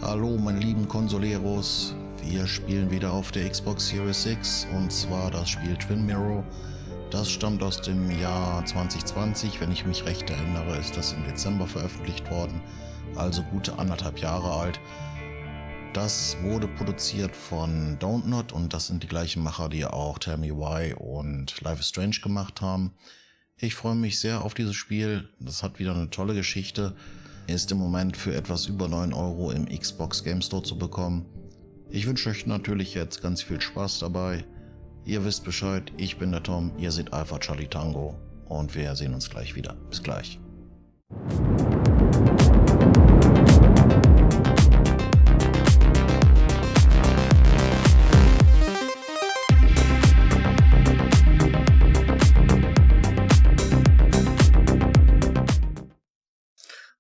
Hallo meine lieben Consoleros, wir spielen wieder auf der Xbox Series X und zwar das Spiel Twin Mirror. Das stammt aus dem Jahr 2020, wenn ich mich recht erinnere, ist das im Dezember veröffentlicht worden, also gute 1,5 Jahre alt. Das wurde produziert von Don't Not und das sind die gleichen Macher, die auch Tell Me Why und Life is Strange gemacht haben. Ich freue mich sehr auf dieses Spiel, das hat wieder eine tolle Geschichte. Ist im Moment für etwas über 9 Euro im Xbox Game Store zu bekommen. Ich wünsche euch natürlich jetzt ganz viel Spaß dabei. Ihr wisst Bescheid, ich bin der Tom, ihr seht Alpha Charlie Tango und wir sehen uns gleich wieder. Bis gleich.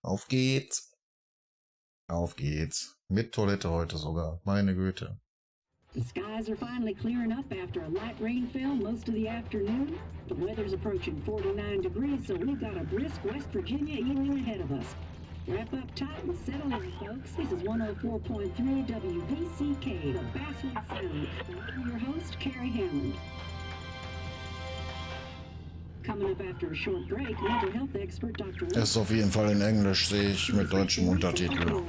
Auf geht's. Auf geht's. Mit Toilette heute sogar. Meine Güte. The skies are finally clearing up after a light rainfall most of the afternoon. The weather's approaching 49 degrees, so we've got a brisk West Virginia evening ahead of us. Wrap up tight and settle in, folks. This is 104.3 WVCK, the Basswood Sound. I'm your host, Carrie Hammond. Coming up after a short break, mental health expert Dr. Ist auf jeden Fall in Englisch, sehe ich mit deutschem Untertitel.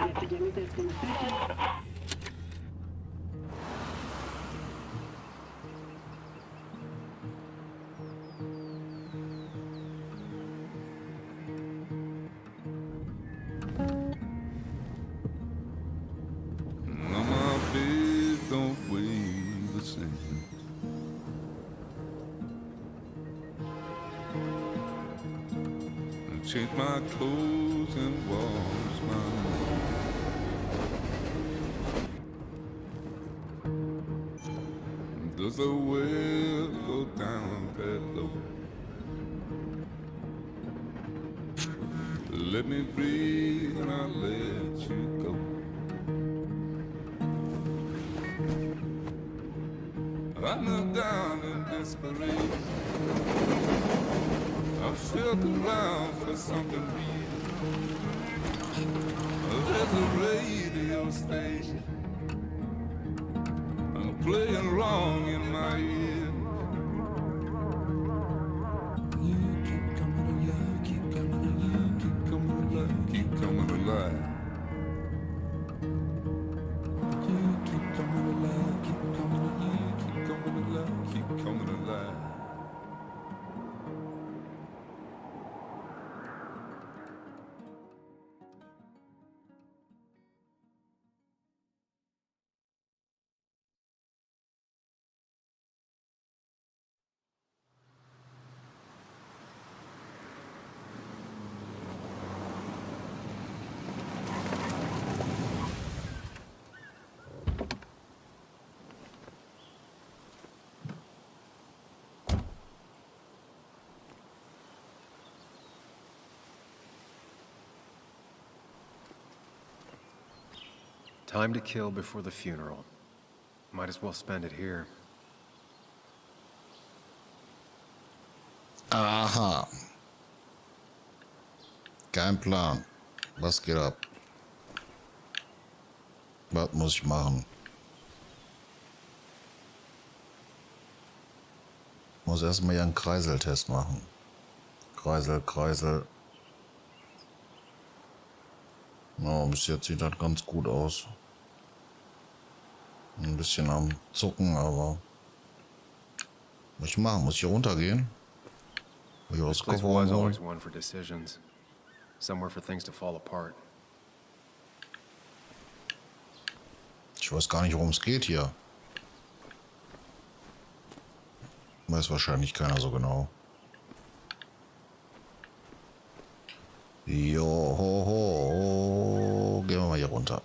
Change my clothes and wash my hands. Does the well go down that low? Let me breathe and I'll let you go. I knelt down in desperation. I felt around for something real. There's a radio station playing wrong in my ear. You keep coming alive, keep coming alive, keep coming alive, keep coming alive. You keep coming alive, keep coming alive, keep coming alive, keep coming alive. Time to kill before the funeral. Might as well spend it here. Aha. Kein Plan. Was geht ab? Was muss ich machen? Muss erstmal hier einen Kreiseltest machen. Kreisel, Kreisel. Oh, bis jetzt sieht das ganz gut aus. Ein bisschen am Zucken, aber was ich machen? Muss ich hier runtergehen? Muss ich aus This place Koffer was holen? always one for decisions. Somewhere for things to fall apart. Ich weiß gar nicht, worum es geht hier. Weiß wahrscheinlich keiner so genau. Johoho. Gehen wir mal hier runter.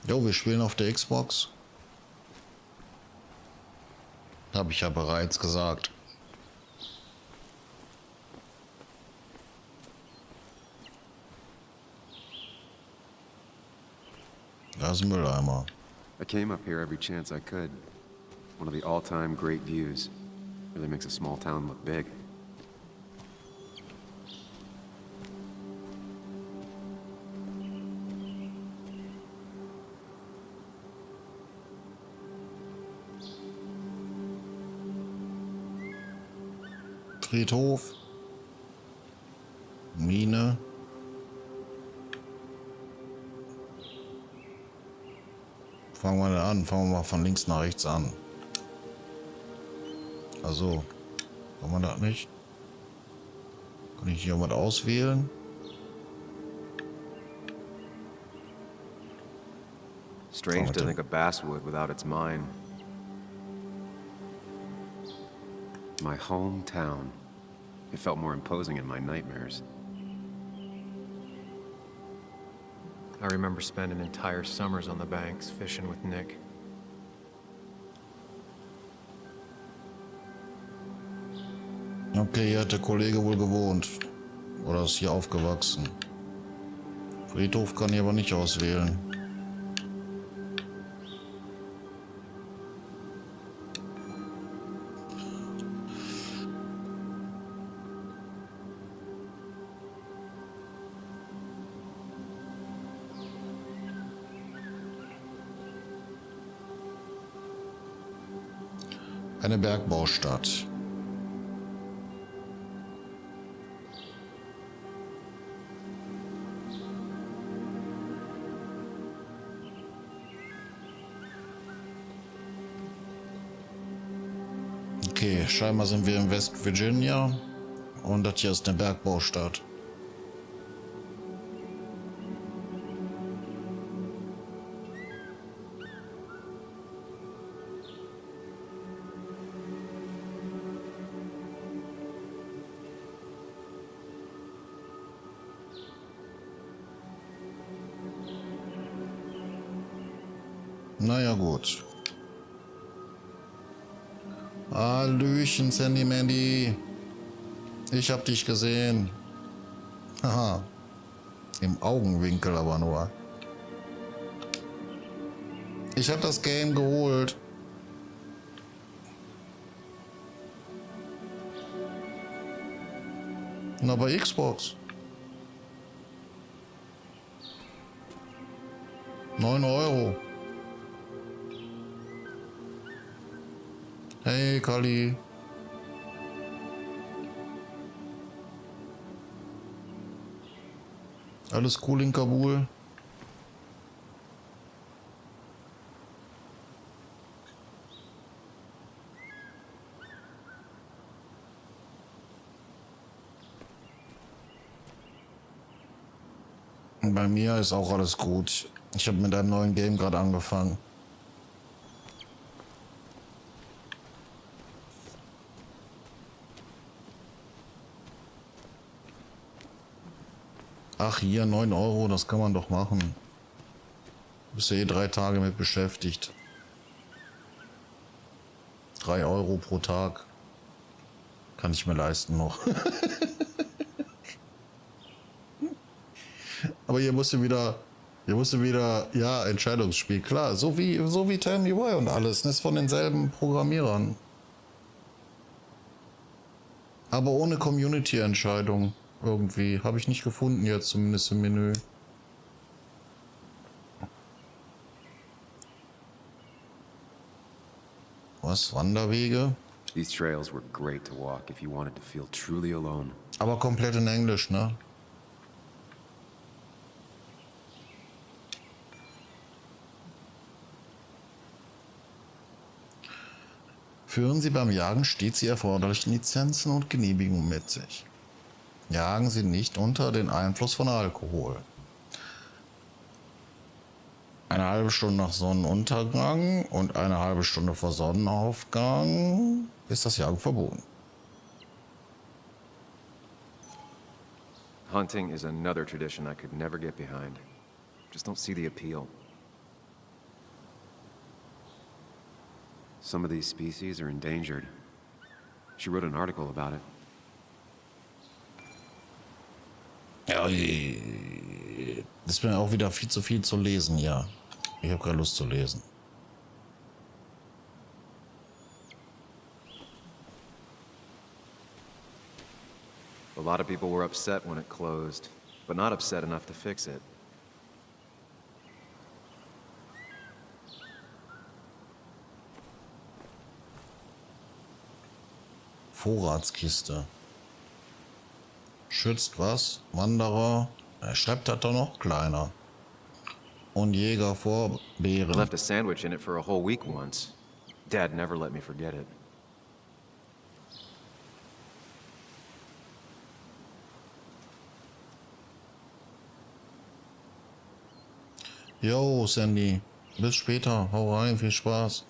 Jo, wir spielen auf der Xbox. Habe ich ja bereits gesagt. Da ist ein Mülleimer. I came up here every chance I could. One of the all-time great views. Really makes a small town look big. Friedhof. Mine. Fangen wir an. Fangen wir mal von links nach rechts an. Also, kann man das nicht? Kann ich hier was auswählen? Strange to think of basswood without its mine. My hometown. It felt more imposing in my nightmares. I remember spending entire summers on the banks fishing with Nick. Okay, hier hat der Kollege wohl gewohnt. Oder ist hier aufgewachsen. Friedhof kann ich aber nicht auswählen. Eine Bergbaustadt. Okay, scheinbar sind wir in West Virginia und das hier ist eine Bergbaustadt. Naja, gut. Hallöchen, Sandy Mandy. Ich hab dich gesehen. Haha. Im Augenwinkel aber nur. Ich hab das Game geholt. Na, bei Xbox. 9 Euro. Hey, Kali. Alles cool in Kabul? Bei mir ist auch alles gut. Ich habe mit einem neuen Game gerade angefangen. Ach, hier 9 Euro, das kann man doch machen. Bist ja eh 3 Tage mit beschäftigt. 3 Euro pro Tag. Kann ich mir leisten noch. Aber hier musst du wieder, ja, Entscheidungsspiel, klar. So wie Tell Me Why und alles. Das ist von denselben Programmierern. Aber ohne Community-Entscheidung. Irgendwie. Habe ich nicht gefunden jetzt, zumindest im Menü. Was? Wanderwege? These trails were great to walk if you wanted to feel truly alone. Aber komplett in Englisch, ne? Führen Sie beim Jagen stets die erforderlichen Lizenzen und Genehmigungen mit sich. Jagen Sie nicht unter den Einfluss von Alkohol. Eine halbe Stunde nach Sonnenuntergang und eine halbe Stunde vor Sonnenaufgang ist das Jagen verboten. Hunting is another tradition I could never get behind. Just don't see the appeal. Some of these species are endangered. She wrote an article about it. Ja, das ist mir auch wieder viel zu viel zu lesen, ja. Ich habe keine Lust zu lesen. A lot of people were upset when it closed, but not upset enough to fix it. Vorratskiste. Schützt was? Wanderer. Er schreibt das doch noch kleiner. Und Jäger vor I Bären. left a sandwich in it for a whole week once. Dad never let me forget it. Jo, Sandy. Bis später. Hau rein. Viel Spaß.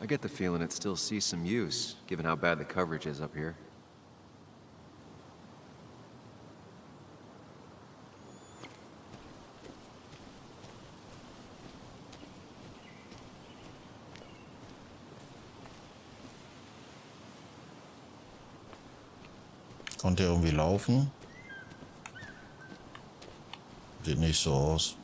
I get the feeling it still sees some use, given how bad the coverage is up here. Konnte er irgendwie laufen? Sieht nicht so aus.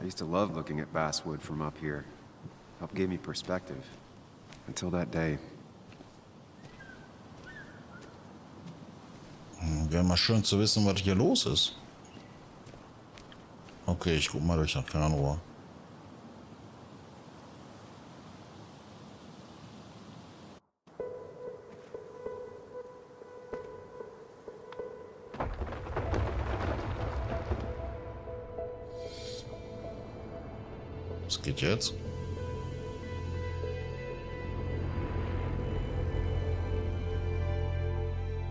I used to love looking at basswood from up here. Helped give me perspective. Until that day. Wäre mal schön zu wissen, was hier los ist. Okay, ich guck mal durch das Fernrohr. Was geht jetzt?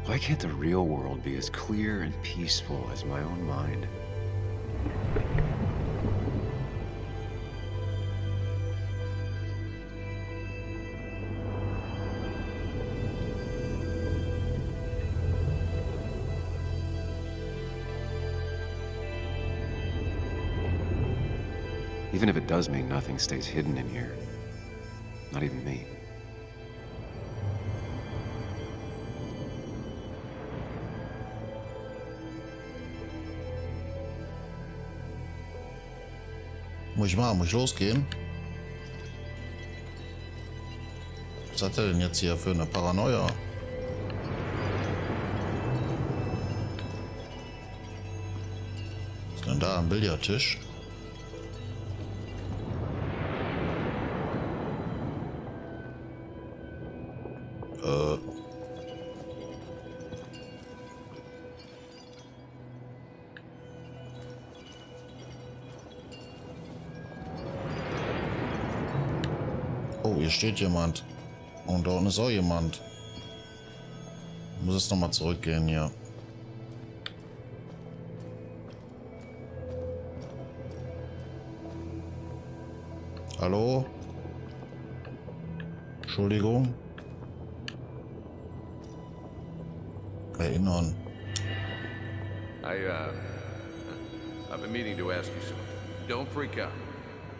Why can't the real world be as clear and peaceful as my own mind? Even if it does mean nothing stays hidden in here. Not even me. Muss ich machen? Muss ich losgehen? Was hat er denn jetzt hier für eine Paranoia? Was ist denn da am Billardtisch? Oh, hier steht jemand. Und da unten ist auch jemand. Ich muss jetzt nochmal zurückgehen hier. Hallo? Entschuldigung. Erinnern. I've been meaning to ask you something. Don't freak out.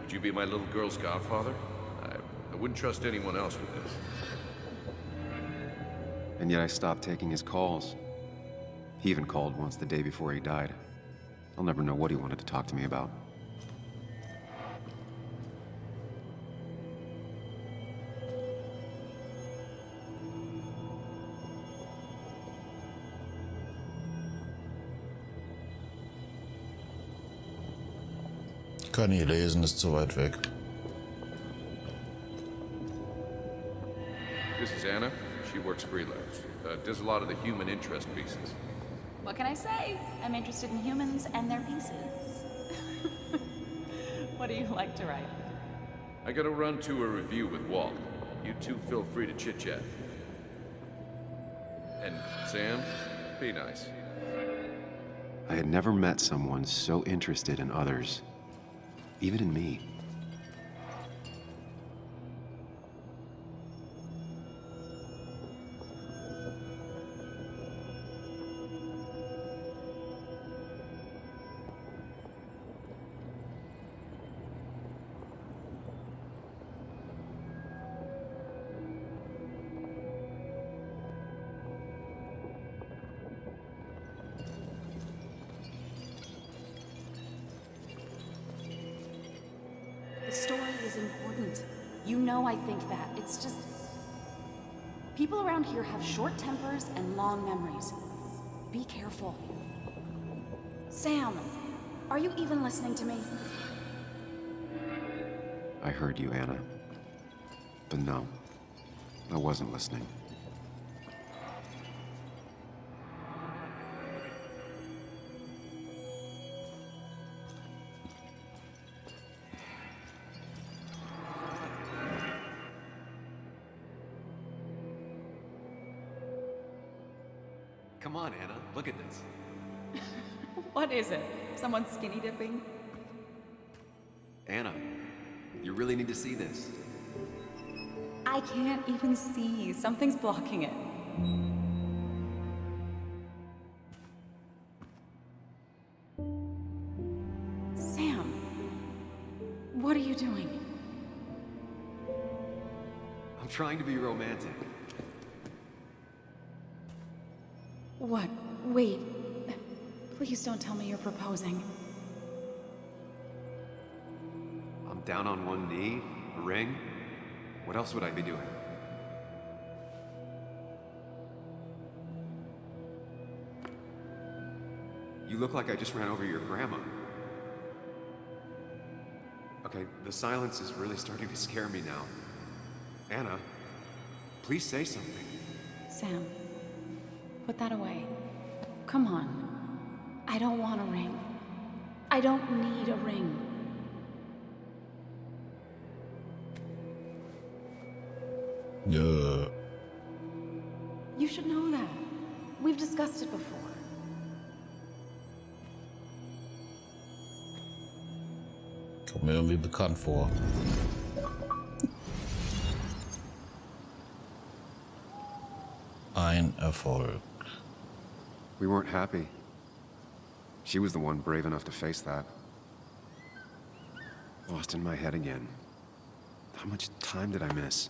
Would you be my little girl's godfather? I wouldn't trust anyone else with this. And yet I stopped taking his calls. He even called once the day before he died. I'll never know what he wanted to talk to me about. Ich kann nicht lesen, ist zu weit weg. This is Anna. She works freelance. Does a lot of the human interest pieces. What can I say? I'm interested in humans and their pieces. What do you like to write? I gotta run to a review with Walt. You two feel free to chit-chat. And Sam, be nice. I had never met someone so interested in others, even in me. story is important. You know I think that. It's just... people around here have short tempers and long memories. Be careful. Sam, are you even listening to me? I heard you, Anna. But no, I wasn't listening. Come on, Anna, look at this. What is it? Someone skinny dipping? Anna, you really need to see this. I can't even see. Something's blocking it. Sam, what are you doing? I'm trying to be romantic. What? Wait. Please don't tell me you're proposing. I'm down on one knee, a ring. What else would I be doing? You look like I just ran over your grandma. Okay, the silence is really starting to scare me now. Anna, please say something. Sam, put that away. Come on. I don't want a ring. I don't need a ring. Ja. You should know that. We've discussed it before. Kommt mir irgendwie bekannt vor. Ein Erfolg. We weren't happy. She was the one brave enough to face that. Lost in my head again. How much time did I miss?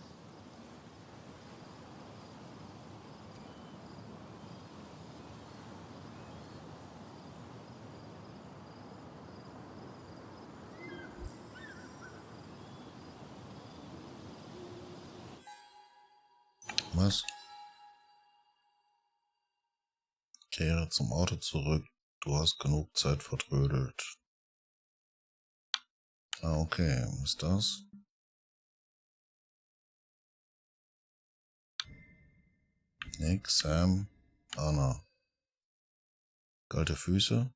Was? Kehre zum Auto zurück. Du hast genug Zeit vertrödelt. Ah, okay. Was ist das? Nick, Sam, Anna. Kalte Füße.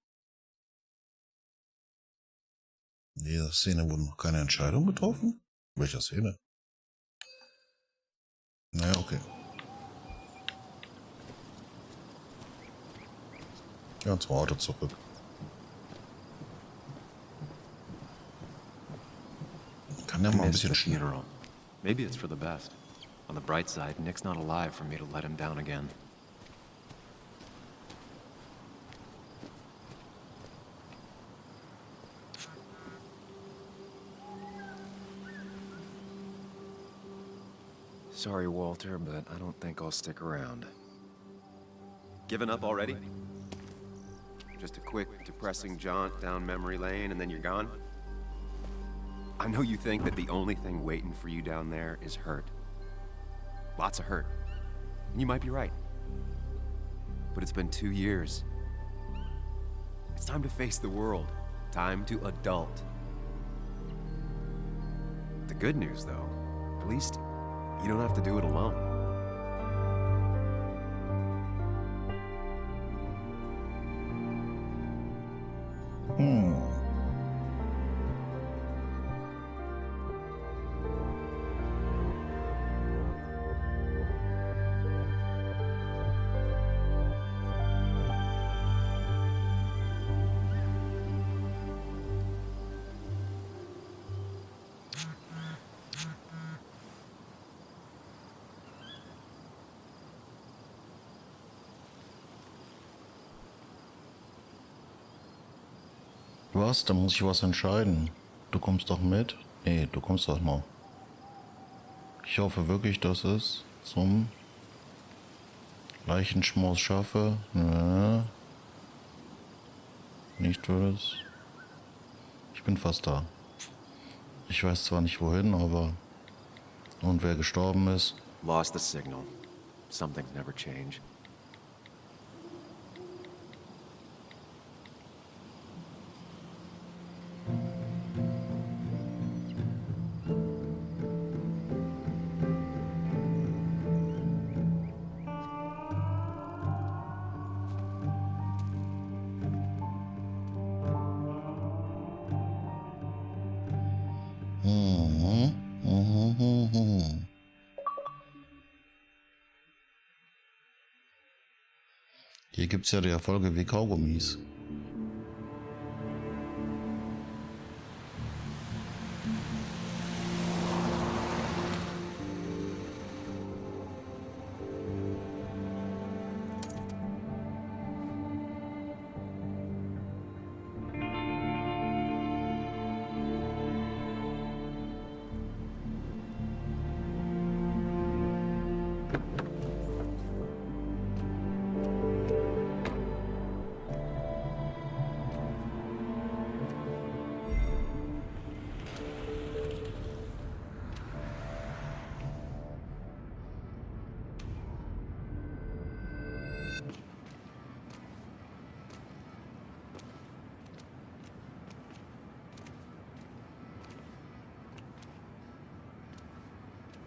In dieser Szene wurden noch keine Entscheidungen getroffen? Welcher Szene? Naja, okay. Ja, zum Auto zurück. Kann ja mal ein Missed bisschen the schnell. funeral. Maybe it's for the best. On the bright side, Nick's not alive for me to let him down again. Sorry, Walter, but I don't think I'll stick around. Given up already? Just a quick, depressing jaunt down memory lane and then you're gone? I know you think that the only thing waiting for you down there is hurt. Lots of hurt. And you might be right. But it's been 2 years. It's time to face the world. Time to adult. The good news, though, at least you don't have to do it alone. Was? Da muss ich was entscheiden. Du kommst doch mit? Nee, du kommst doch noch. Ich hoffe wirklich, dass es zum Leichenschmaus schaffe. Ja. Nicht für das. Ich bin fast da. Ich weiß zwar nicht wohin, aber... Und wer gestorben ist. Lost the signal. Some things never change. Hier gibt's ja die Erfolge wie Kaugummis.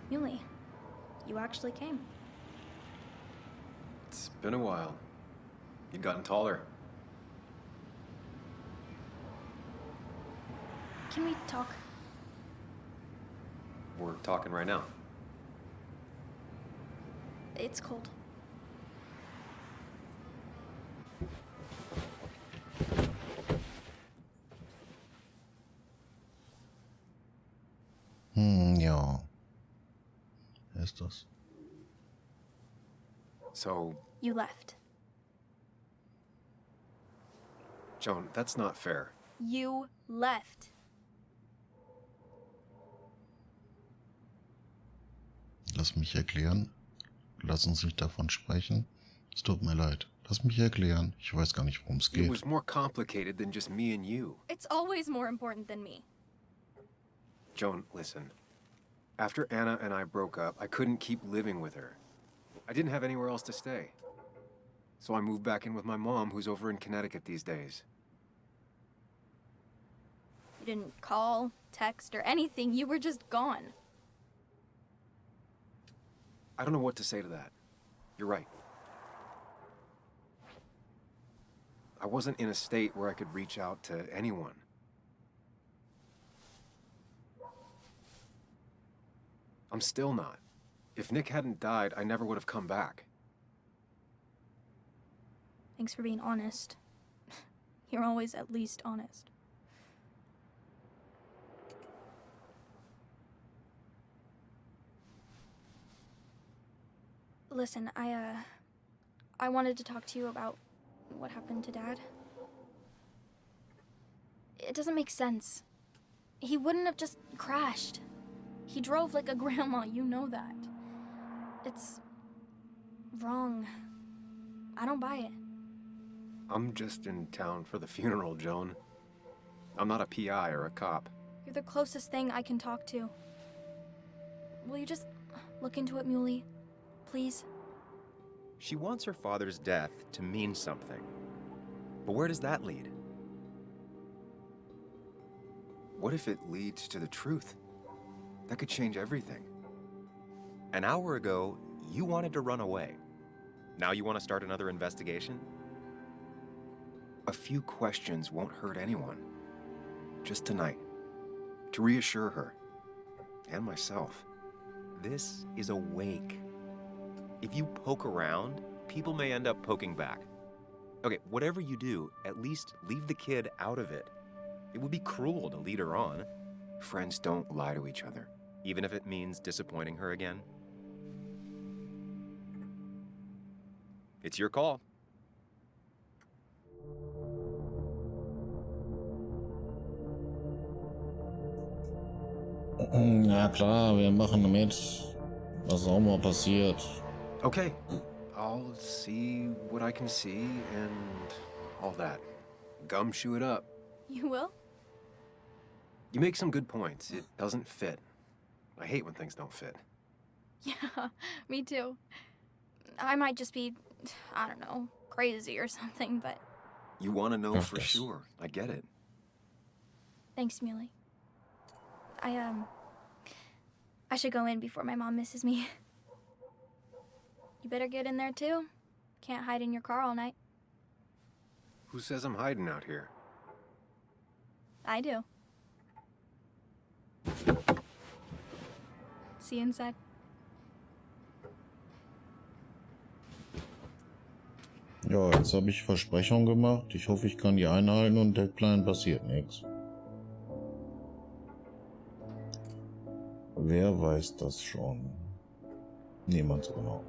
Muley, you actually came. It's been a while. You've gotten taller. Can we talk? We're talking right now. It's cold. Ja. Wer ist das? So, You left. Joan, that's not fair. You left. Lass mich erklären. Lass uns nicht davon sprechen. Es tut mir leid. Lass mich erklären. Ich weiß gar nicht, worum es It geht. was more complicated than just me and you. It's always more important than me. Joan, listen. After Anna and I broke up, I couldn't keep living with her. I didn't have anywhere else to stay. So I moved back in with my mom, who's over in Connecticut these days. You didn't call, text, or anything. You were just gone. I don't know what to say to that. You're right. I wasn't in a state where I could reach out to anyone. I'm still not. If Nick hadn't died, I never would have come back. Thanks for being honest. You're always at least honest. Listen, I wanted to talk to you about what happened to Dad. It doesn't make sense. He wouldn't have just crashed. He drove like a grandma, you know that. It's wrong. I don't buy it. I'm just in town for the funeral, Joan. I'm not a PI or a cop. You're the closest thing I can talk to. Will you just look into it, Muley? Please? She wants her father's death to mean something. But where does that lead? What if it leads to the truth? That could change everything. An hour ago, you wanted to run away. Now you want to start another investigation? A few questions won't hurt anyone. Just tonight. To reassure her. And myself. This is a wake. If you poke around, people may end up poking back. Okay, whatever you do, at least leave the kid out of it. It would be cruel to lead her on. Friends don't lie to each other, even if it means disappointing her again. It's your call. Ja klar, wir machen mit. Was auch mal passiert. Okay, I'll see what I can see and all that. Gumshoe it up. You will? You make some good points. It doesn't fit. I hate when things don't fit. Yeah, me too. I might just be, I don't know, crazy or something, but You want to know Of for course. sure. I get it. thanks, Muley. I should go in before my mom misses me. You better get in there too. Can't hide in your car all night. Who says I'm hiding out here? I do. See you inside. Ja, jetzt habe ich Versprechungen gemacht. Ich hoffe, ich kann die einhalten und der Kleinen passiert nichts. Wer weiß das schon? Niemand so genau.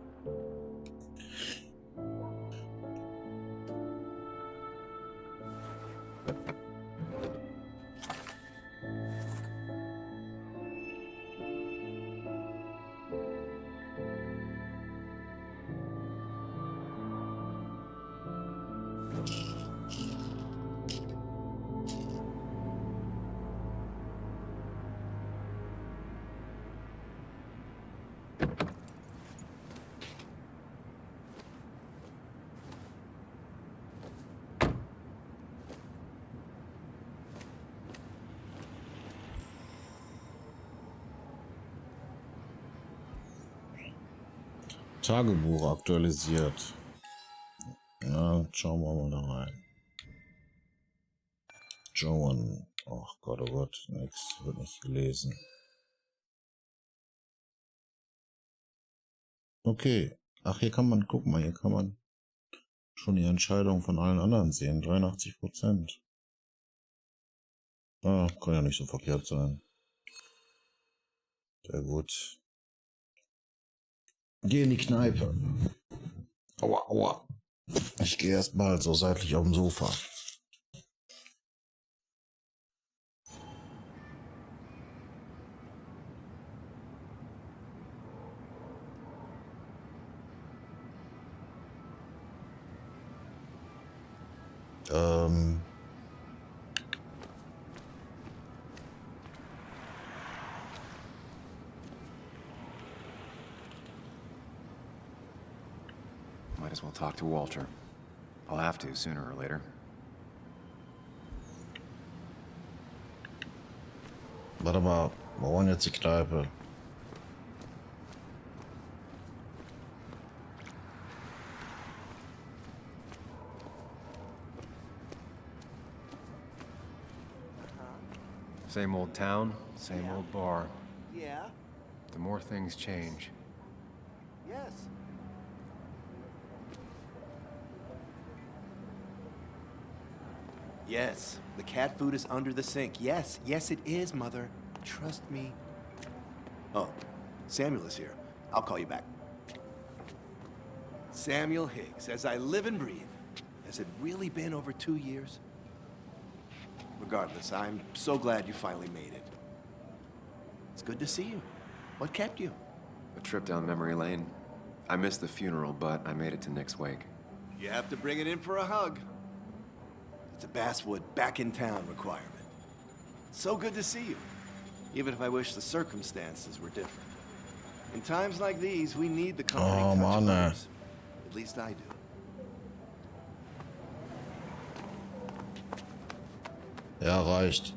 Tagebuch aktualisiert. Na, schauen wir mal da rein. Joan. Ach Gott, oh Gott, nix, wird nicht gelesen. Okay. Ach, hier kann man, guck mal, hier kann man schon die Entscheidung von allen anderen sehen. 83%. Ah, kann ja nicht so verkehrt sein. Sehr gut. Geh in die Kneipe. Aua, aua. Ich gehe erstmal so seitlich auf dem Sofa. Ähm. Might as well talk to Walter. I'll have to sooner or later. Warte mal, wir wollen jetzt die Kneipe. Same old town, same old bar. Yeah, The more things change. yes. Yes, the cat food is under the sink. Yes, yes it is, Mother. Trust me. Oh, Samuel is here. I'll call you back. Samuel Higgs, as I live and breathe. Has it really been over 2 years? Regardless, I'm so glad you finally made it. It's good to see you. What kept you? A trip down memory lane. I missed the funeral, but I made it to Nick's wake. You have to bring it in for a hug. It's a Basswood back in town requirement. So good to see you, even if I wish the circumstances were different. In times like these, we need the comforting Oh, touch man, of eh. others. At least I do. Ja, reicht.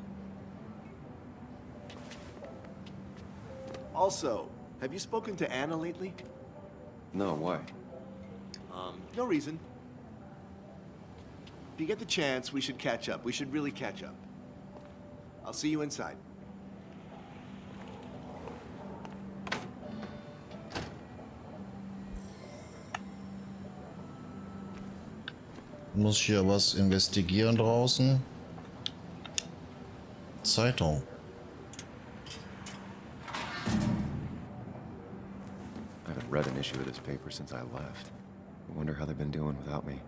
Also, have you spoken to Anna lately? No, why? No reason. If you get the chance, we should catch up. We should really catch up. I'll see you inside. Muss ich hier was investigieren draußen? Zeitung. I haven't read an issue of this paper since I left. I wonder how they've been doing without me.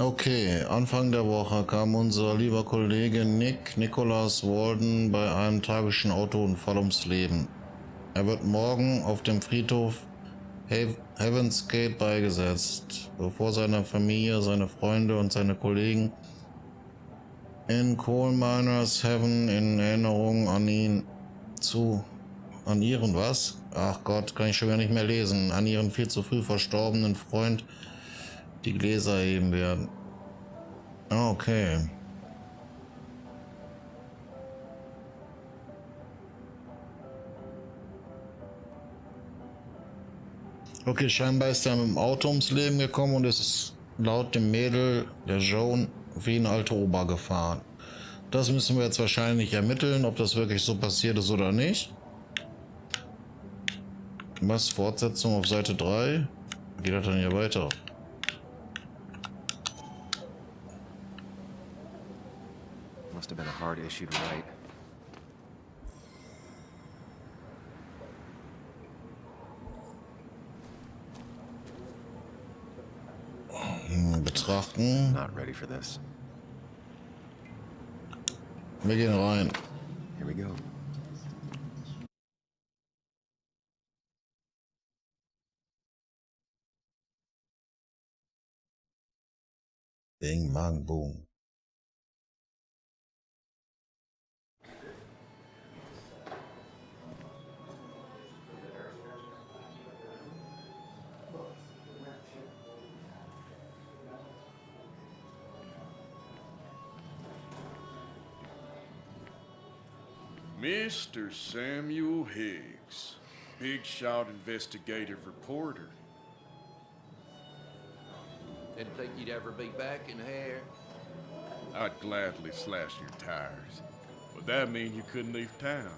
Okay, Anfang der Woche kam unser lieber Kollege Nicholas Walden bei einem tragischen Autounfall ums Leben. Er wird morgen auf dem Friedhof Heaven's Gate beigesetzt, bevor seine Familie, seine Freunde und seine Kollegen in Coal Miners Heaven in Erinnerung an ihren was? Ach Gott, kann ich schon gar nicht mehr lesen. An ihren viel zu früh verstorbenen Freund die Gläser heben werden. Okay. Okay, scheinbar ist er mit dem Auto ums Leben gekommen und es ist laut dem Mädel, der Joan, wie ein alter Opa gefahren. Das müssen wir jetzt wahrscheinlich ermitteln, ob das wirklich so passiert ist oder nicht. Was? Fortsetzung auf Seite 3? Geht das dann hier weiter? Must have been a hard issue to write. Betrachten. Not ready for this. Wir gehen rein. Here we go. Bing, bang, boom. Mr. Samuel Higgs, Big Shot investigative reporter. Didn't think you'd ever be back in here. I'd gladly slash your tires, but that mean you couldn't leave town.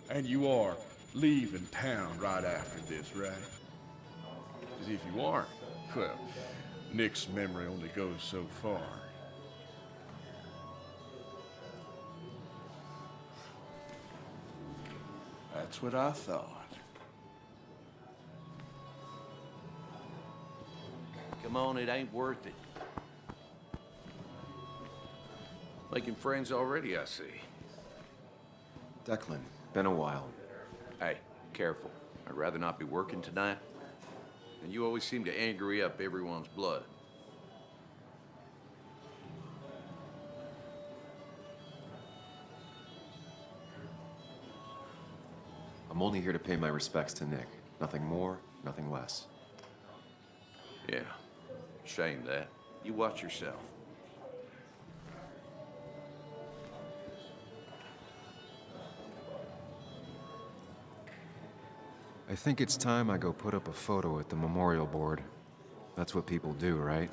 And you are leaving town right after this, right? As if you aren't, well, Nick's memory only goes so far. That's what I thought. Come on, it ain't worth it. Making friends already, I see. Declan, been a while. Hey, careful. I'd rather not be working tonight. And you always seem to angry up everyone's blood. I'm only here to pay my respects to Nick. Nothing more, nothing less. Yeah, shame that. You watch yourself. I think it's time I go put up a photo at the memorial board. That's what people do, right?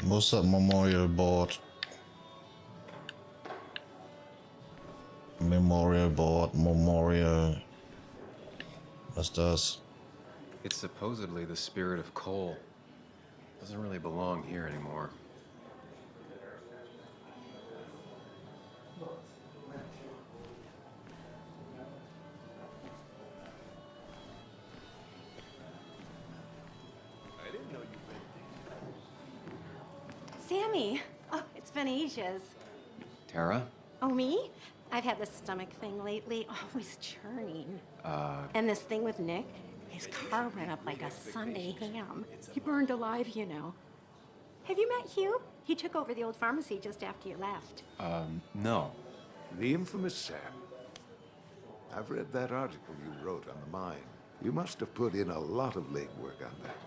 What's that memorial board? Memorial board, memorial. What's das? It's supposedly the spirit of coal. Doesn't really belong here anymore. Sammy! Oh, it's been ages. Tara? Oh, me? I've had this stomach thing lately, always churning. And this thing with Nick, his car went up like a Sunday ham. He burned alive, you know. Have you met Hugh? He took over the old pharmacy just after you left. No. The infamous Sam. I've read that article you wrote on the mine. You must have put in a lot of legwork on that.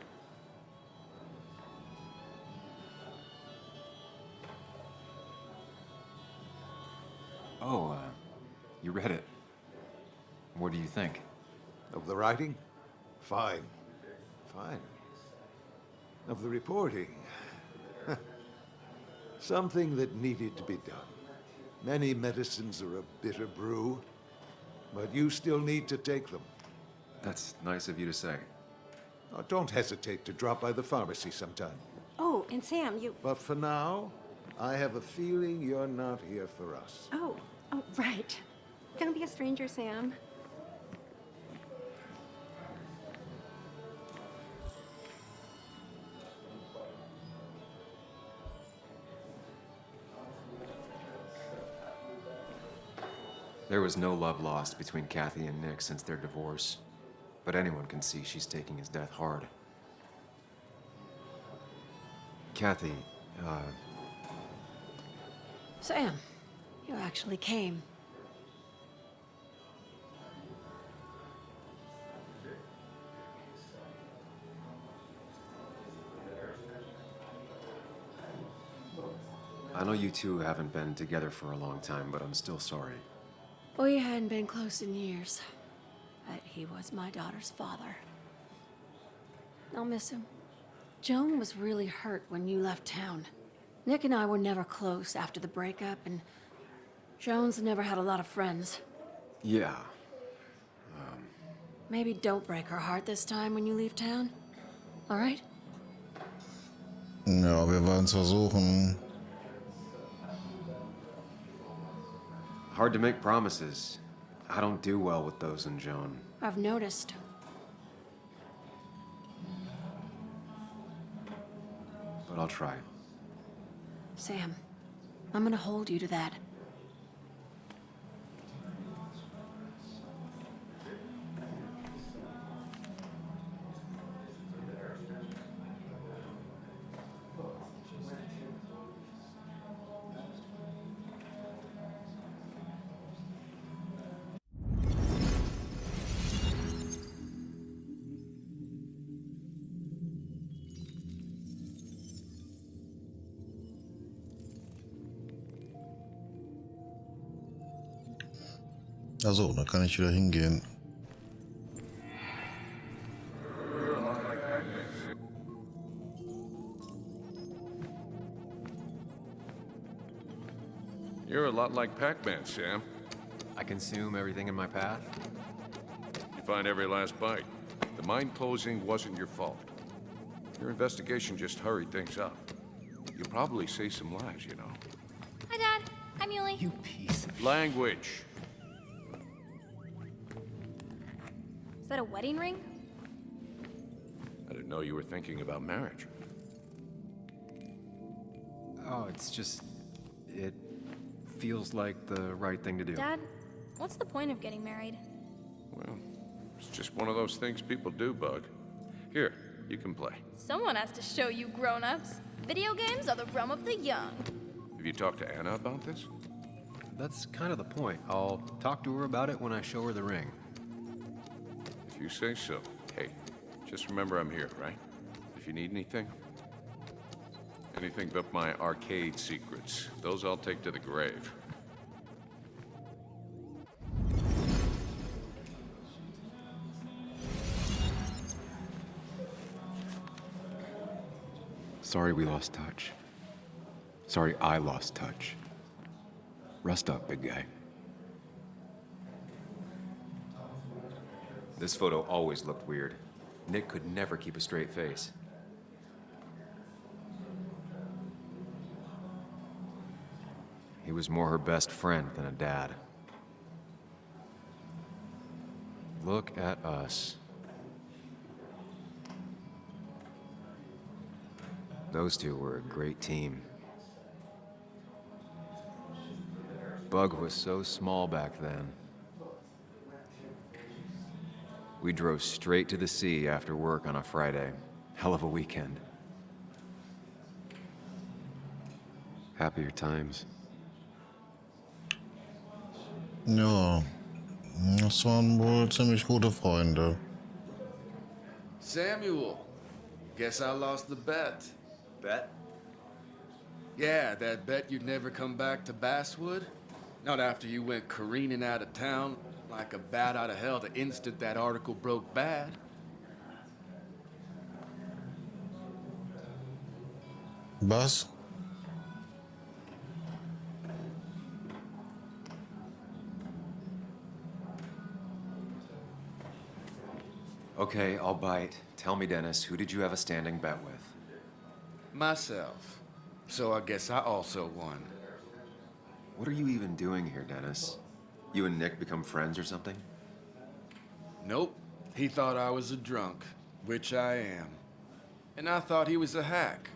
Oh, you read it. What do you think? Of the writing? Fine. Fine. Of the reporting? Something that needed to be done. Many medicines are a bitter brew, but you still need to take them. That's nice of you to say. Oh, don't hesitate to drop by the pharmacy sometime. Oh, and Sam, you... But for now, I have a feeling you're not here for us. Oh, right. Don't be a stranger, Sam. There was no love lost between Kathy and Nick since their divorce, but anyone can see she's taking his death hard. Kathy, Sam, you actually came. I know you two haven't been together for a long time, but I'm still sorry. We hadn't been close in years, but he was my daughter's father. I'll miss him. Joan was really hurt when you left town. Nick and I were never close after the breakup, and Joan's never had a lot of friends. Yeah. Maybe don't break her heart this time when you leave town. All right? Ja, wir werden es versuchen. Hard to make promises. I don't do well with those in Joan. I've noticed. But I'll try. Sam, I'm gonna hold you to that. Also, da kann ich wieder hingehen. You're a lot like Pac-Man, Sam. I consume everything in my path. You find every last bite. The mine closing wasn't your fault. Your investigation just hurried things up. You probably saved some lives, you know. Hi, Dad. Hi, Muley. You piece of... Language. Is that a wedding ring? I didn't know you were thinking about marriage. Oh, it's just... It feels like the right thing to do. Dad, what's the point of getting married? Well, it's just one of those things people do, Bug. Here, you can play. Someone has to show you grown-ups. Video games are the realm of the young. Have you talked to Anna about this? That's kind of the point. I'll talk to her about it when I show her the ring. If you say so. Hey, just remember I'm here, right? If you need anything. Anything but my arcade secrets. Those I'll take to the grave. Sorry we lost touch. Sorry I lost touch. Rest up, big guy. This photo always looked weird. Nick could never keep a straight face. He was more her best friend than a dad. Look at us. Those two were a great team. Bug was so small back then. We drove straight to the sea after work on a Friday. Hell of a weekend. Happier times. Ja, das waren wohl ziemlich gute Freunde. Samuel, guess I lost the bet. Bet? Yeah, that bet you'd never come back to Basswood? Not after you went careening out of town like a bat out of hell the instant that article broke bad. Was? Okay, I'll bite. Tell me, Dennis, who did you have a standing bet with? Myself. So I guess I also won. What are you even doing here, Dennis? You and Nick become friends or something? Nope. He thought I was a drunk, which I am. And I thought he was a hack,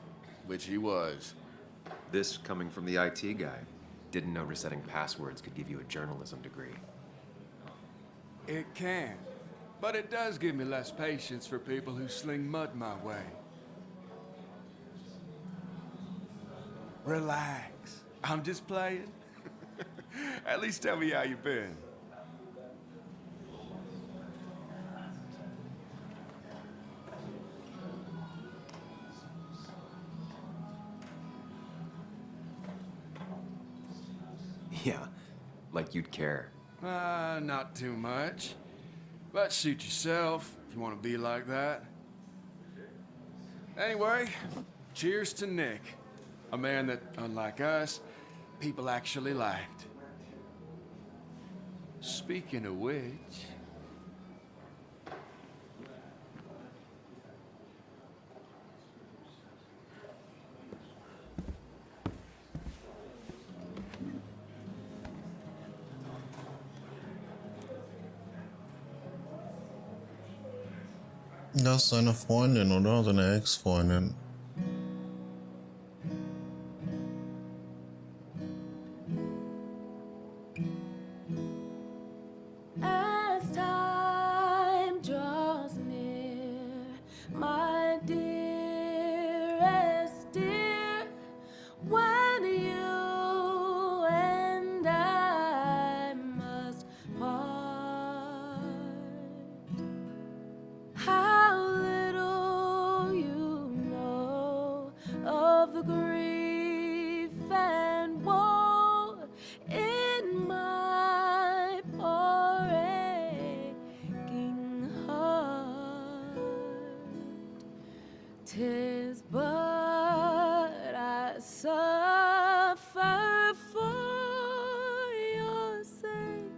which he was. This coming from the IT guy. didn't know resetting passwords could give you a journalism degree. It can. But it does give me less patience for people who sling mud my way. Relax. I'm just playing. At least tell me how you been. Yeah, like you'd care. Not too much. But suit yourself if you want to be like that. Anyway, cheers to Nick. A man that, unlike us, people actually liked. Speaking of which... Das ist seine Freundin, oder? Seine Ex-Freundin. As time draws near, my dearest dear, when you and I must part, how little you know of the grief and woe in my poor aching heart. 'Tis but I suffer for your sake.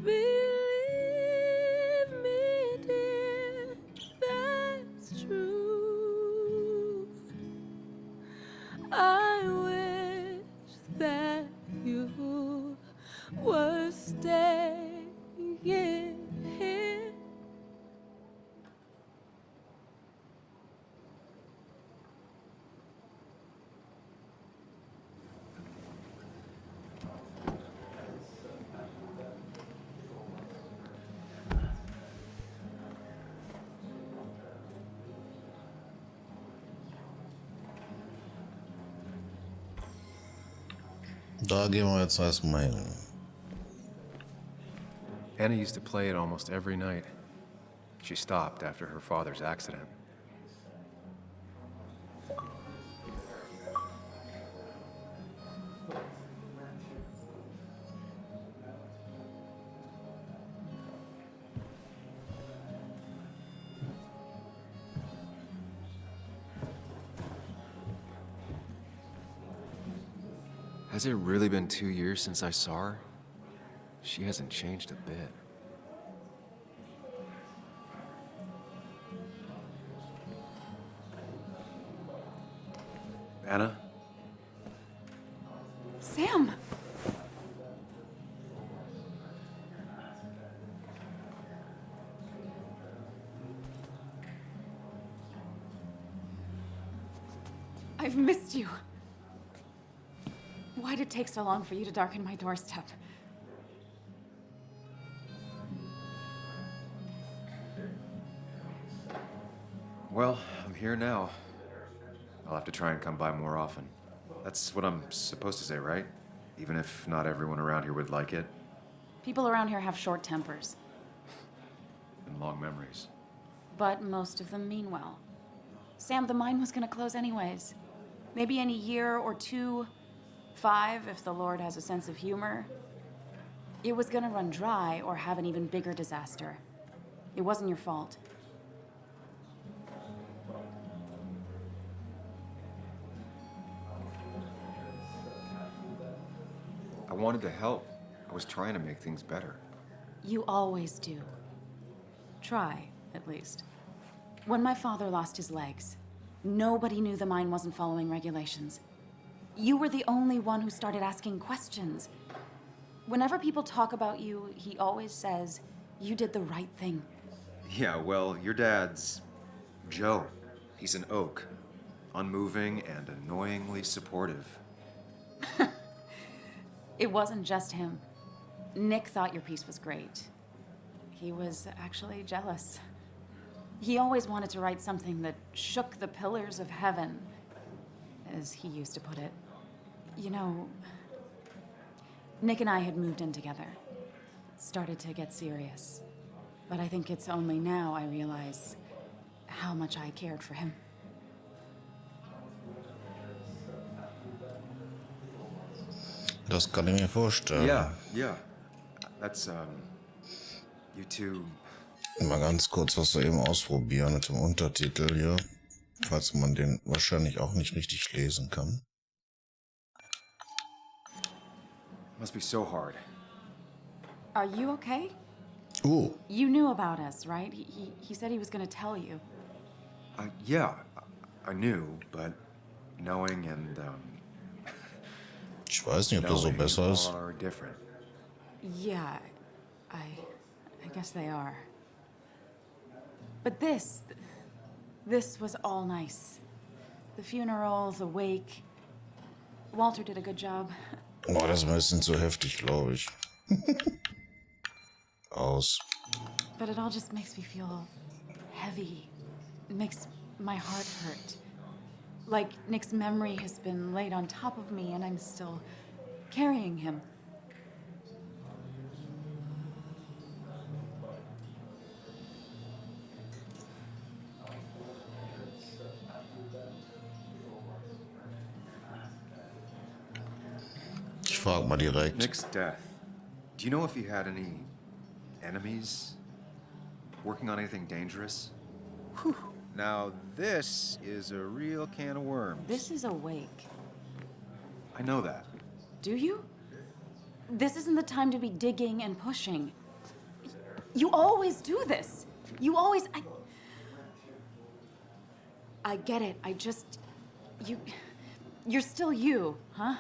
Believe me, dear, that's true. I wish that you were staying here. Da gehen wir jetzt erstmal hin. Anna used to play it almost every night. She stopped after her father's accident. Has it really been 2 years since I saw her? She hasn't changed a bit. Anna? Sam! I've missed you. Why'd it take so long for you to darken my doorstep? Well, I'm here now. I'll have to try and come by more often. That's what I'm supposed to say, right? Even if not everyone around here would like it. People around here have short tempers, And long memories. but most of them mean well. Sam, the mine was gonna close anyways. Maybe in a year or 2, 5, if the Lord has a sense of humor. It was gonna run dry or have an even bigger disaster. It wasn't your fault. I wanted to help. I was trying to make things better. You always do. Try, at least. When my father lost his legs, nobody knew the mine wasn't following regulations. You were the only one who started asking questions. Whenever people talk about you, he always says, you did the right thing. Yeah, well, your dad's Joe. He's an oak. Unmoving and annoyingly supportive. It wasn't just him. Nick thought your piece was great. He was actually jealous. He always wanted to write something that shook the pillars of heaven, as he used to put it. You know, Nick and I had moved in together. Started to get serious. But I think it's only now I realize how much I cared for him. Das kann ich mir vorstellen. Yeah. That's, you two... Mal ganz kurz was wir eben ausprobieren mit dem Untertitel hier, falls man den wahrscheinlich auch nicht richtig lesen kann. Must be so hard. Are you okay? Oh, You knew about us, right? He said he was gonna tell you. Yeah, I knew, but knowing and, ich weiß nicht, ob das so besser ist. are different. Yeah, I guess they are. But this was all nice. The funeral, the wake. Walter did a good job. Boah, das ist ein bisschen zu heftig, glaube ich. Aus. But it all just makes me feel heavy. It makes my heart hurt. Like Nick's memory has been laid on top of me and I'm still carrying him. Ich frag mal direkt. Nick's death. Do you know if he had any enemies? Working on anything dangerous? Whew. Now, this is a real can of worms. This is a wake. I know that. Do you? This isn't the time to be digging and pushing. You always do this. You always... I get it. I just... You're still you, huh?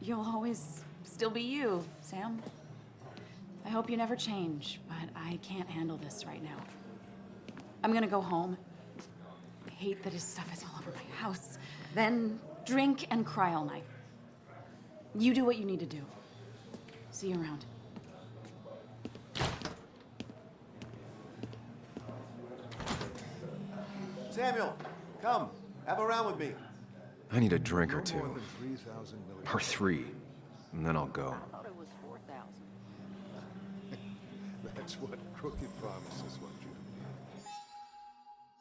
You'll always still be you, Sam. I hope you never change, but I can't handle this right now. I'm gonna go home. I hate that his stuff is all over my house. Then drink and cry all night. You do what you need to do. See you around. Samuel, come. Have a round with me. I need a drink or No two. more than 3,000 million. Or 3. And then I'll go. thought it was 4,000. That's what crooked promises want you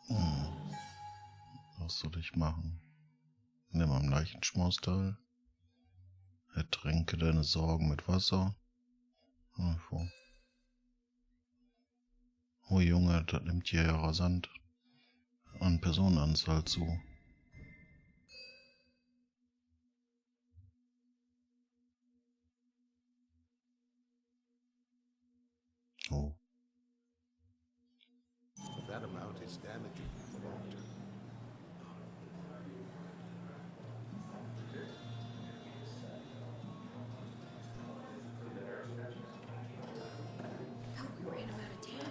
to be. Was soll ich machen? Nimm am Leichenschmaus teil. Ertränke deine Sorgen mit Wasser. Oh Junge, das nimmt hier ja rasant an Personenanzahl zu. Oh. That amount is damaging for long term.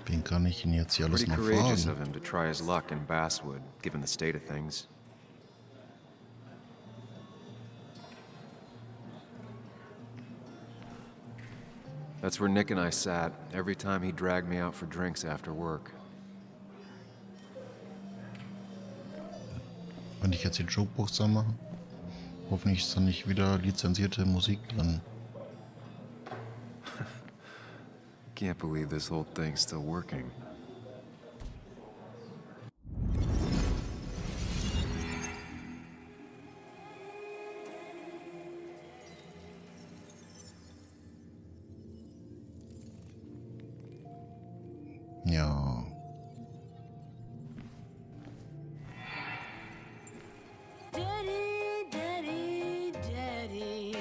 Wen kann ich ihn jetzt hier alles Pretty noch courageous fragen? of him to try his luck in Basswood, given the state of things. That's where Nick and I sat every time he dragged me out for drinks after work. Wenn ich jetzt die Jokebox anmache, hoffentlich ist da nicht wieder lizenzierte Musik drin. Can't believe this whole thing's still working. Ja. Daddy, daddy, daddy,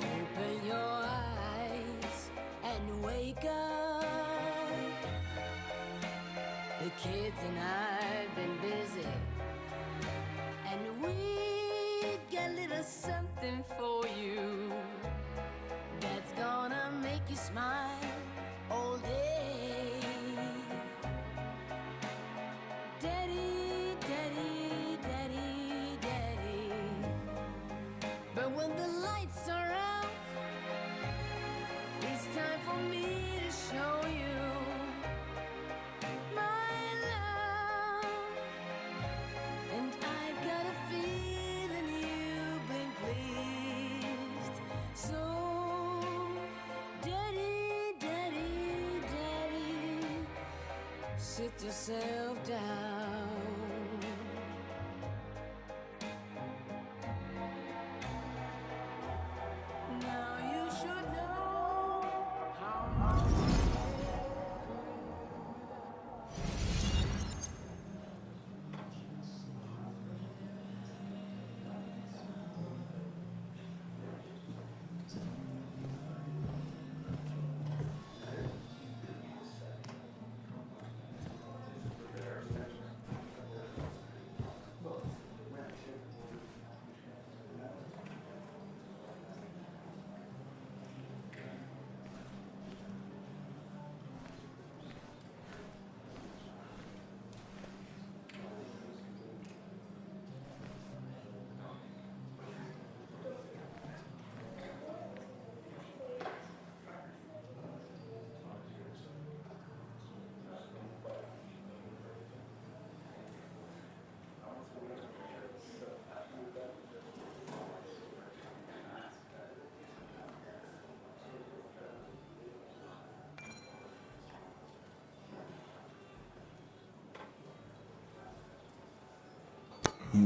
open your eyes and wake up. The kids and I've been busy, and we got a little something for you that's gonna make you smile all day. Daddy, daddy, daddy, daddy. But when the lights are sit yourself down. Now you should know how much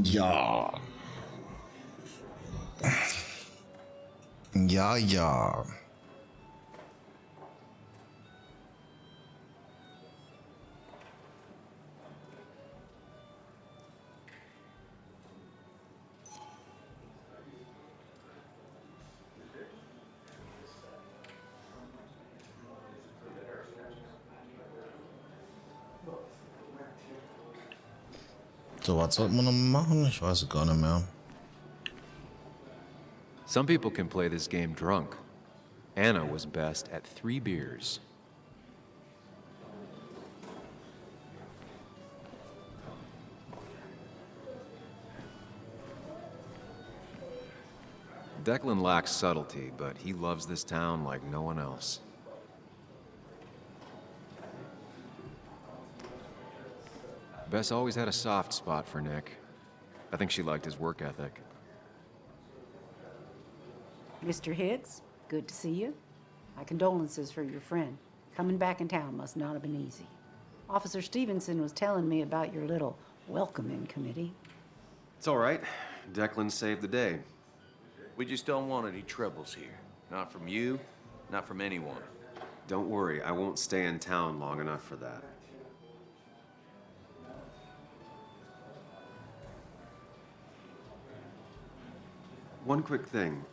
Ja. Ja, ja. So, was sollten wir noch machen? Ich weiß es gar nicht mehr. Some people can play this game drunk. Anna was best at 3 beers. Declan lacks subtlety, but he loves this town like no one else. Bess always had a soft spot for Nick. I think she liked his work ethic. Mr. Hicks, good to see you. My condolences for your friend. Coming back in town must not have been easy. Officer Stevenson was telling me about your little welcoming committee. It's all right. Declan saved the day. We just don't want any troubles here. Not from you, not from anyone. Don't worry, I won't stay in town long enough for that. One quick thing.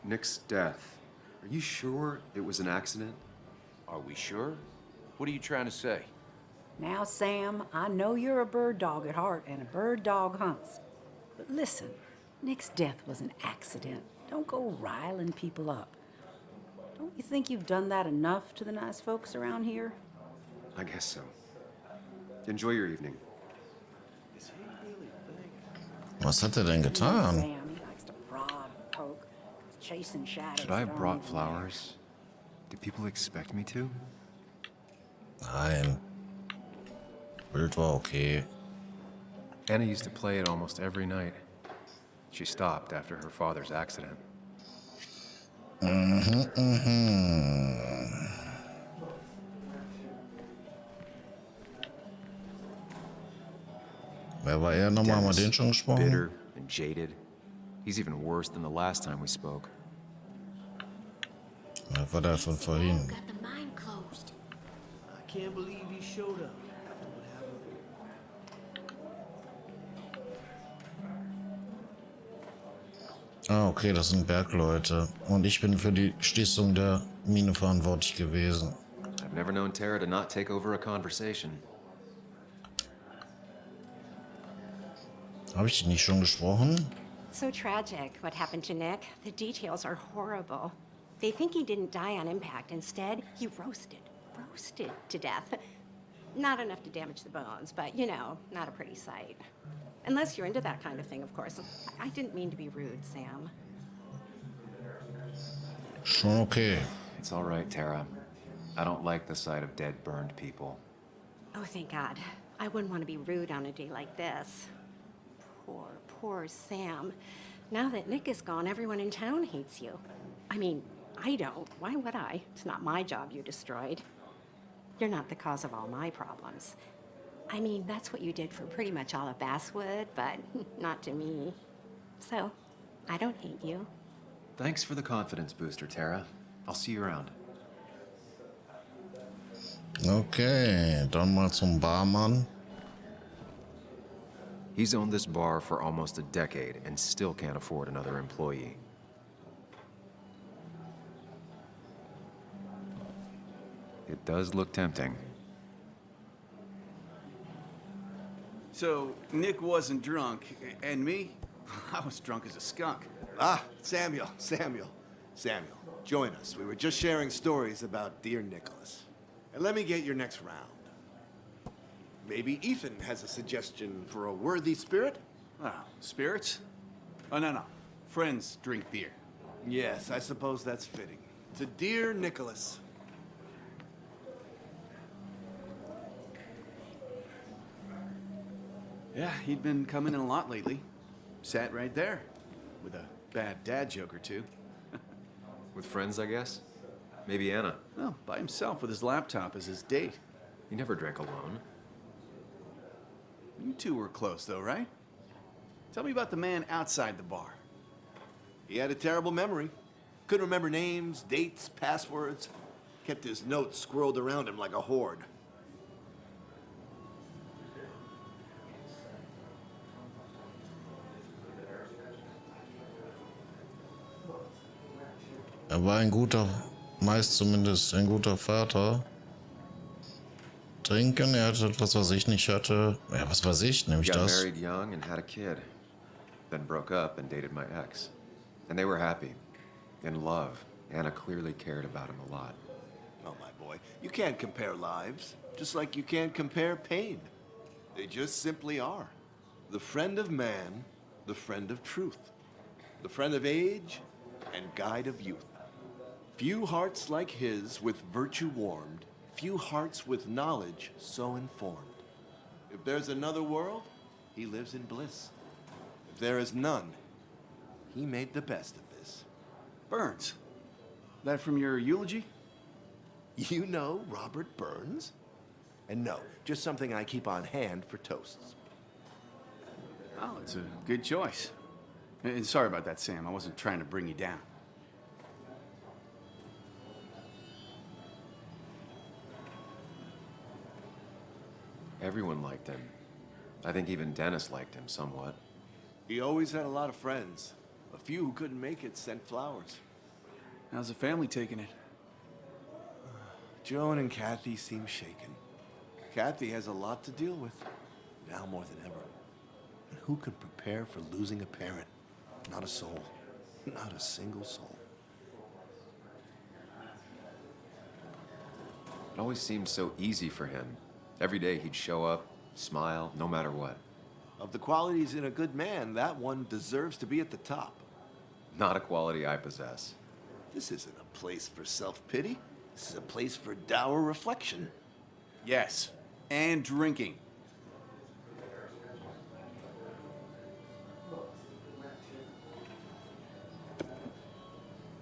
Nick's death. Are you sure it was an accident? Are we sure? What are you trying to say? Now, Sam, I know you're a bird dog at heart and a bird dog hunts. But listen, Nick's death was an accident. Don't go riling people up. Don't you think you've done that enough to the nice folks around here? I guess so. Enjoy your evening. Was hat er denn getan? Sam, he likes to prod and poke. Chasing shadows. Should I have that brought aren't even flowers? Do people expect me to? Nein. Bild war okay. Anna used to play it almost every night. She stopped after her father's accident. Wer war er nochmal? Haben wir den schon gesprochen? Bitter and jaded. He's even worse than the last time we spoke. Was war der von vorhin? Got the mine closed. I can't believe he showed up. Ah, okay, das sind Bergleute. Und ich bin für die Schließung der Mine verantwortlich gewesen. I've never known Tara to not take over a conversation. Habe ich die nicht schon gesprochen? So tragic what happened to Nick. The details are horrible. They think he didn't die on impact. Instead, he roasted to death. Not enough to damage the bones, but you know, not a pretty sight. Unless you're into that kind of thing, of course. I didn't mean to be rude, Sam. Schon okay. It's all right, Tara. I don't like the sight of dead, burned people. Oh, thank God. I wouldn't want to be rude on a day like this. Poor Sam. Now that Nick is gone, everyone in town hates you. I mean, I don't. Why would I? It's not my job you destroyed. You're not the cause of all my problems. I mean, that's what you did for pretty much all of Basswood, but not to me. So, I don't hate you. Thanks for the confidence booster, Tara. I'll see you around. Okay, dann mal zum Barmann. He's owned this bar for almost a decade and still can't afford another employee. It does look tempting. So, Nick wasn't drunk, and me? I was drunk as a skunk. Ah, Samuel. Join us. We were just sharing stories about dear Nicholas. And let me get your next round. Maybe Ethan has a suggestion for a worthy spirit? Ah, spirits? Oh, no. Friends drink beer. Yes, I suppose that's fitting. To dear Nicholas. Yeah, he'd been coming in a lot lately. Sat right there, with a bad dad joke or two. With friends, I guess? Maybe Anna. No, by himself with his laptop as his date. He never drank alone. You two were close, though, right? Tell me about the man outside the bar. He had a terrible memory. Couldn't remember names, dates, passwords. Kept his notes squirreled around him like a hoard. War ein guter, meist zumindest ein guter Vater. Trinken, er hatte etwas, was ich nicht hatte. Ja, was weiß ich, nämlich He got das. married young and had a kid. Then broke up and dated my ex. And they were happy. In love. Anna clearly cared about him a lot. Oh, my boy, you can't compare lives, just like you can't compare pain. They just simply are. The friend of man, the friend of truth. The friend of age and guide of youth. Few hearts like his with virtue warmed, few hearts with knowledge so informed. If there's another world, he lives in bliss. If there is none, he made the best of this. Burns. That from your eulogy? You know Robert Burns? And no, just something I keep on hand for toasts. Oh, it's a good choice. And sorry about that, Sam. I wasn't trying to bring you down. Everyone liked him. I think even Dennis liked him somewhat. He always had a lot of friends. A few who couldn't make it sent flowers. How's the family taking it? Joan and Kathy seem shaken. Kathy has a lot to deal with, now more than ever. And who could prepare for losing a parent? Not a soul. Not a single soul. It always seemed so easy for him. Every day he'd show up, smile, no matter what. Of the qualities in a good man, that one deserves to be at the top. Not a quality I possess. This isn't a place for self-pity. This is a place for dour reflection. Yes, and drinking.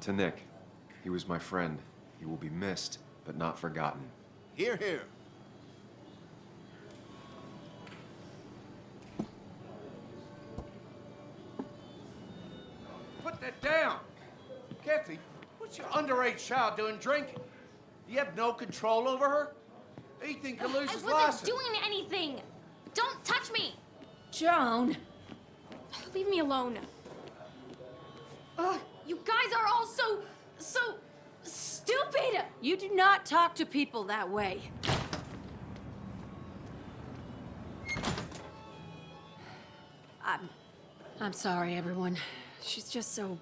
To Nick, he was my friend. He will be missed, but not forgotten. Hear, hear. Put that down! Kathy, what's your underage child doing drinking? You have no control over her? Ethan could lose his I wasn't license. doing anything! Don't touch me! Joan! Leave me alone. You guys are all so stupid! You do not talk to people that way. I'm sorry, everyone. She's just so...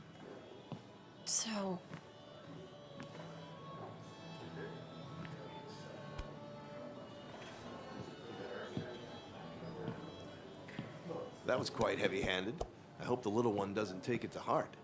That was quite heavy-handed. I hope the little one doesn't take it to heart.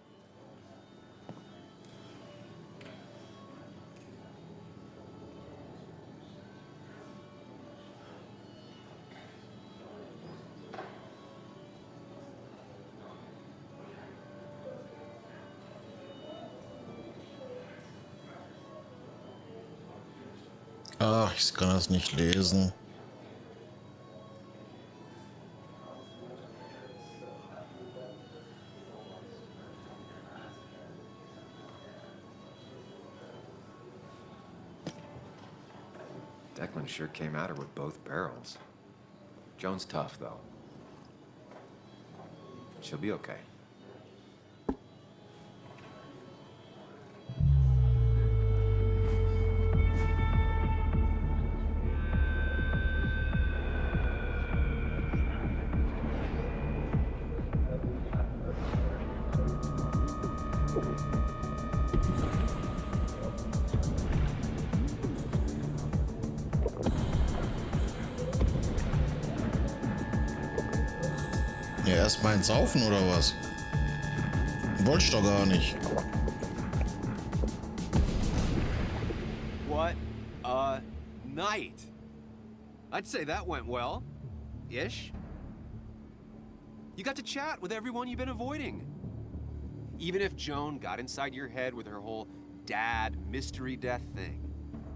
Ach, ich kann das nicht lesen. Declan sure came at her with both barrels. Joan's tough, though. She'll be okay. Ja, erstmal ins Saufen oder was? Wollte ich doch gar nicht. What a night! I'd say that went well. Ish. You got to chat with everyone you've been avoiding. Even if Joan got inside your head with her whole dad mystery death thing.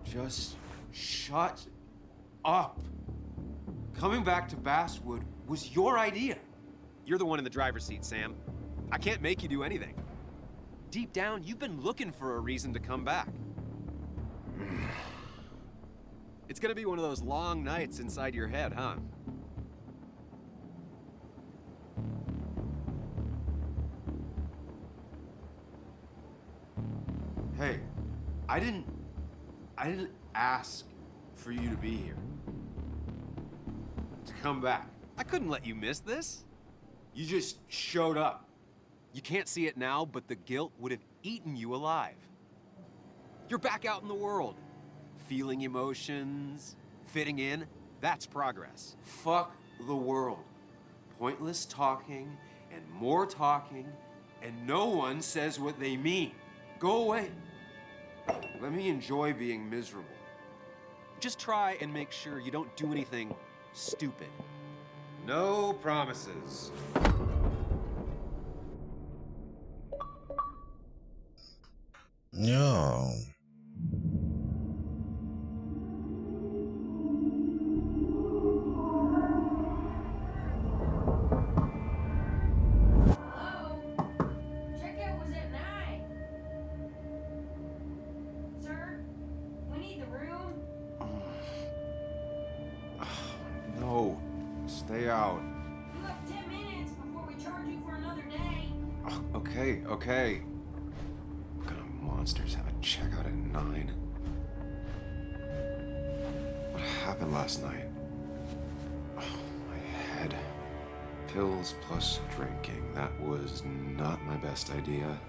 Just shut up. Coming back to Basswood was your idea. You're the one in the driver's seat, Sam. I can't make you do anything. Deep down, you've been looking for a reason to come back. It's gonna be one of those long nights inside your head, huh? Hey, I didn't ask for you to be here. To come back. I couldn't let you miss this. You just showed up. You can't see it now, but the guilt would have eaten you alive. You're back out in the world. Feeling emotions, fitting in, that's progress. Fuck the world. Pointless talking, and more talking, and no one says what they mean. Go away. Let me enjoy being miserable. Just try and make sure you don't do anything stupid. No promises. Ja. Checkout was at 9. Sir, we need the room. No, stay out. You have 10 minutes before we charge you for another day. Okay. What kind of monsters have a checkout at 9? What happened last night? Oh, my head. Pills plus drinking. That was not my best idea.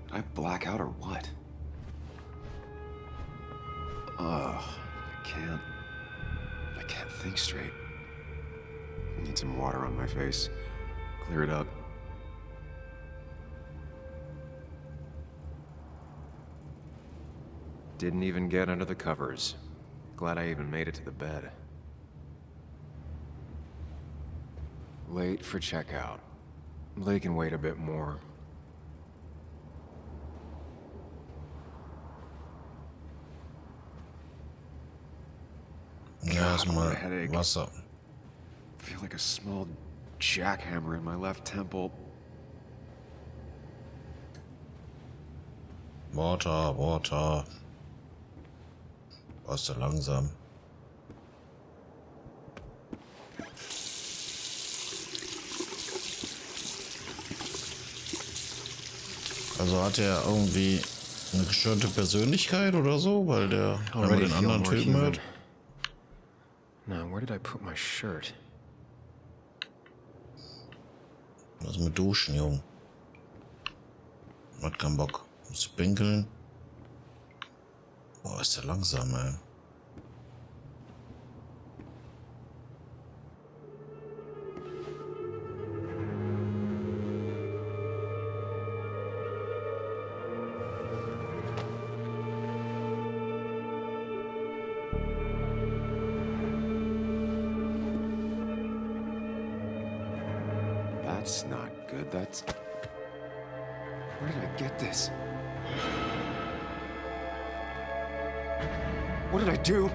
Did I black out or what? I can't think straight. I need some water on my face. Clear it up. Didn't even get under the covers. Glad I even made it to the bed. Late for checkout. They can wait a bit more. Ja, erstmal headache. Wasser. I feel like a small jackhammer in my left temple. Water. Warst du langsam? Also hat er irgendwie eine gestörte Persönlichkeit oder so, weil der einmal den anderen Typen hört. Now, where did I put my shirt? Was mit Duschen, Jung? Hat keinen Bock. Muss pinkeln. Boah, ist der langsam, ey. That's not good. That's... Where did I get this? What did I do?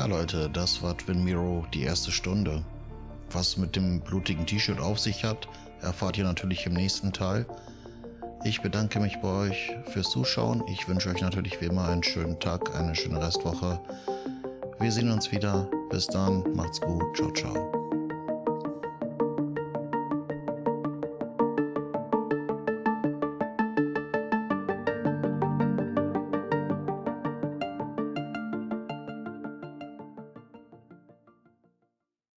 Ja Leute, das war Twin Mirror, die erste Stunde. Was mit dem blutigen T-Shirt auf sich hat, erfahrt ihr natürlich im nächsten Teil. Ich bedanke mich bei euch fürs Zuschauen. Ich wünsche euch natürlich wie immer einen schönen Tag, eine schöne Restwoche. Wir sehen uns wieder. Bis dann, macht's gut, ciao, ciao.